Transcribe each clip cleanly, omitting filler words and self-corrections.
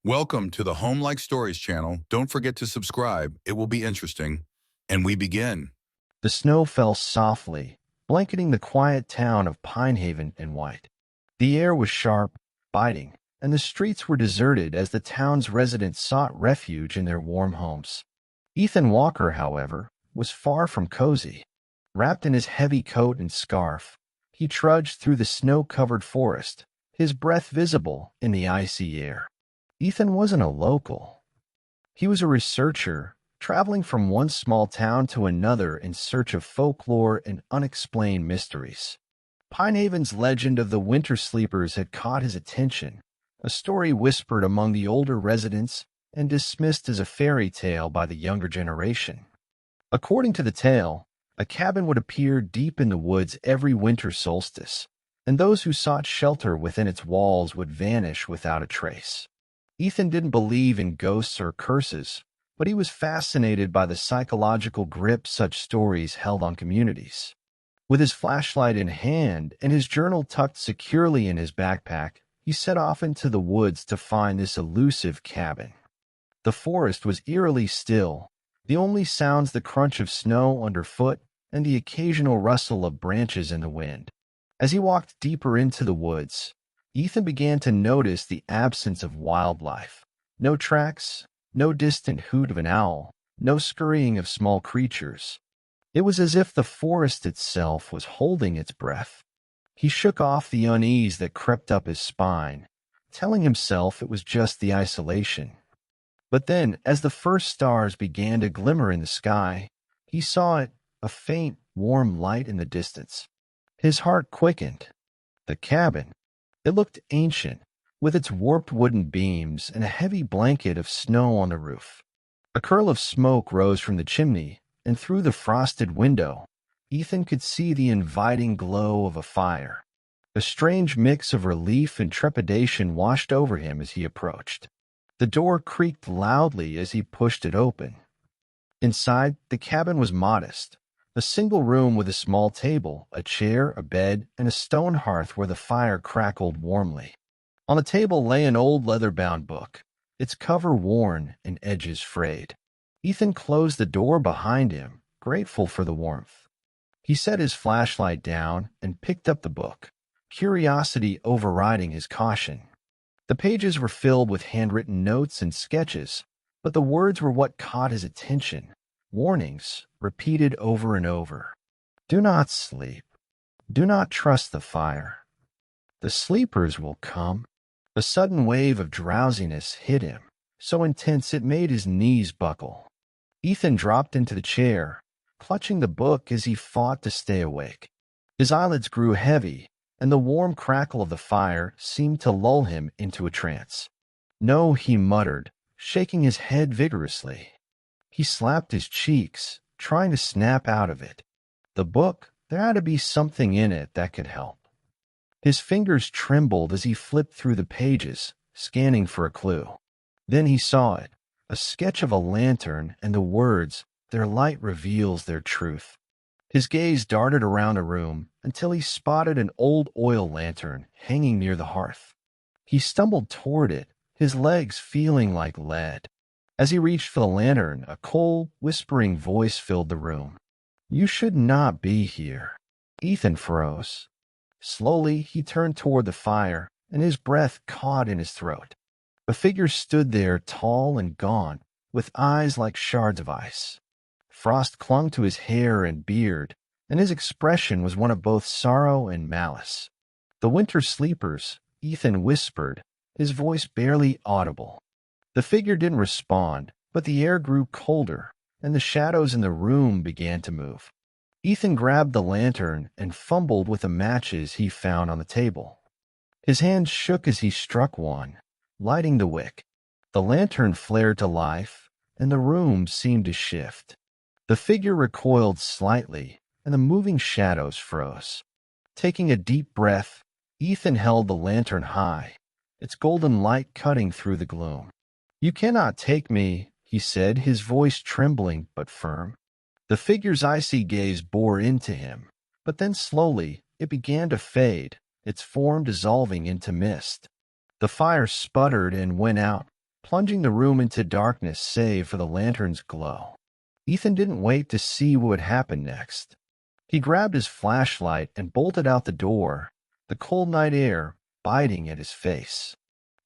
Welcome to the Home Like Stories channel. Don't forget to subscribe. It will be interesting. And we begin. The snow fell softly, blanketing the quiet town of Pinehaven in white. The air was sharp, biting, and the streets were deserted as the town's residents sought refuge in their warm homes. Ethan Walker, however, was far from cozy. Wrapped in his heavy coat and scarf, he trudged through the snow-covered forest, his breath visible in the icy air. Ethan wasn't a local. He was a researcher, traveling from one small town to another in search of folklore and unexplained mysteries. Pinehaven's legend of the winter sleepers had caught his attention, a story whispered among the older residents and dismissed as a fairy tale by the younger generation. According to the tale, a cabin would appear deep in the woods every winter solstice, and those who sought shelter within its walls would vanish without a trace. Ethan didn't believe in ghosts or curses, but he was fascinated by the psychological grip such stories held on communities. With his flashlight in hand and his journal tucked securely in his backpack, he set off into the woods to find this elusive cabin. The forest was eerily still, the only sounds the crunch of snow underfoot and the occasional rustle of branches in the wind. As he walked deeper into the woods, Ethan began to notice the absence of wildlife. No tracks, no distant hoot of an owl, no scurrying of small creatures. It was as if the forest itself was holding its breath. He shook off the unease that crept up his spine, telling himself it was just the isolation. But then, as the first stars began to glimmer in the sky, he saw it, a faint, warm light in the distance. His heart quickened. The cabin. It looked ancient, with its warped wooden beams and a heavy blanket of snow on the roof. A curl of smoke rose from the chimney, and through the frosted window, Ethan could see the inviting glow of a fire. A strange mix of relief and trepidation washed over him as he approached. The door creaked loudly as he pushed it open. Inside, the cabin was modest. A single room with a small table, a chair, a bed, and a stone hearth where the fire crackled warmly. On the table lay an old leather-bound book, its cover worn and edges frayed. Ethan closed the door behind him, grateful for the warmth. He set his flashlight down and picked up the book, curiosity overriding his caution. The pages were filled with handwritten notes and sketches, but the words were what caught his attention. Warnings, repeated over and over. Do not sleep. Do not trust the fire. The sleepers will come. A sudden wave of drowsiness hit him, so intense it made his knees buckle. Ethan dropped into the chair, clutching the book as he fought to stay awake. His eyelids grew heavy, and the warm crackle of the fire seemed to lull him into a trance. No, he muttered, shaking his head vigorously. He slapped his cheeks, trying to snap out of it. The book, there had to be something in it that could help. His fingers trembled as he flipped through the pages, scanning for a clue. Then he saw it, a sketch of a lantern and the words, "Their light reveals their truth." His gaze darted around the room until he spotted an old oil lantern hanging near the hearth. He stumbled toward it, his legs feeling like lead. As he reached for the lantern, a cold, whispering voice filled the room. "You should not be here." Ethan froze. Slowly, he turned toward the fire, and his breath caught in his throat. A figure stood there, tall and gaunt, with eyes like shards of ice. Frost clung to his hair and beard, and his expression was one of both sorrow and malice. "The winter sleepers," Ethan whispered, his voice barely audible. The figure didn't respond, but the air grew colder, and the shadows in the room began to move. Ethan grabbed the lantern and fumbled with the matches he found on the table. His hand shook as he struck one, lighting the wick. The lantern flared to life, and the room seemed to shift. The figure recoiled slightly, and the moving shadows froze. Taking a deep breath, Ethan held the lantern high, its golden light cutting through the gloom. "You cannot take me," he said, his voice trembling but firm. The figure's icy gaze bore into him, but then slowly it began to fade, its form dissolving into mist. The fire sputtered and went out, plunging the room into darkness save for the lantern's glow. Ethan didn't wait to see what would happen next. He grabbed his flashlight and bolted out the door, the cold night air biting at his face.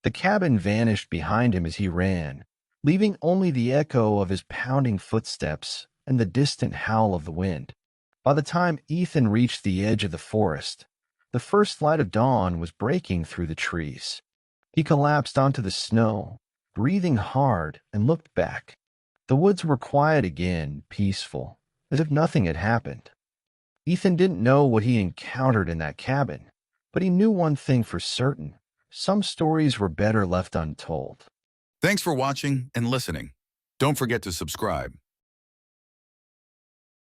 The cabin vanished behind him as he ran, leaving only the echo of his pounding footsteps and the distant howl of the wind. By the time Ethan reached the edge of the forest, the first light of dawn was breaking through the trees. He collapsed onto the snow, breathing hard, and looked back. The woods were quiet again, peaceful, as if nothing had happened. Ethan didn't know what he encountered in that cabin, but he knew one thing for certain. Some stories were better left untold. Thanks for watching and listening. Don't forget to subscribe.